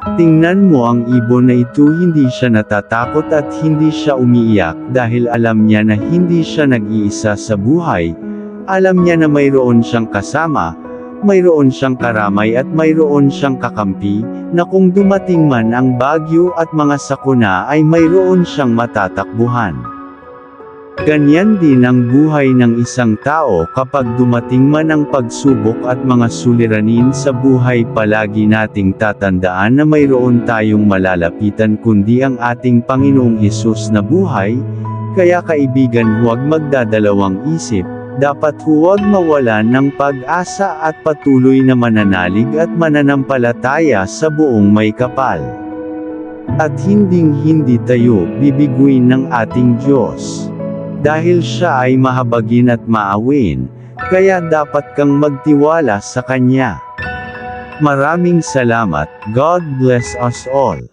Tingnan mo ang ibon na ito, hindi siya natatakot at hindi siya umiiyak dahil alam niya na hindi siya nag-iisa sa buhay. Alam niya na mayroon siyang kasama, mayroon siyang karamay at mayroon siyang kakampi, na kung dumating man ang bagyo at mga sakuna ay mayroon siyang matatakbuhan. Ganyan din ang buhay ng isang tao kapag dumating man ang pagsubok at mga suliranin sa buhay. Palagi nating tatandaan na mayroon tayong malalapitan kundi ang ating Panginoong Hesus na buhay, kaya kaibigan, huwag magdadalawang isip, dapat huwag mawalan ng pag-asa at patuloy na mananalig at mananampalataya sa buong may kapal. At hinding-hindi tayo bibiguin ng ating Diyos. Dahil siya ay mahabagin at maawin, kaya dapat kang magtiwala sa Kanya. Maraming salamat. God bless us all.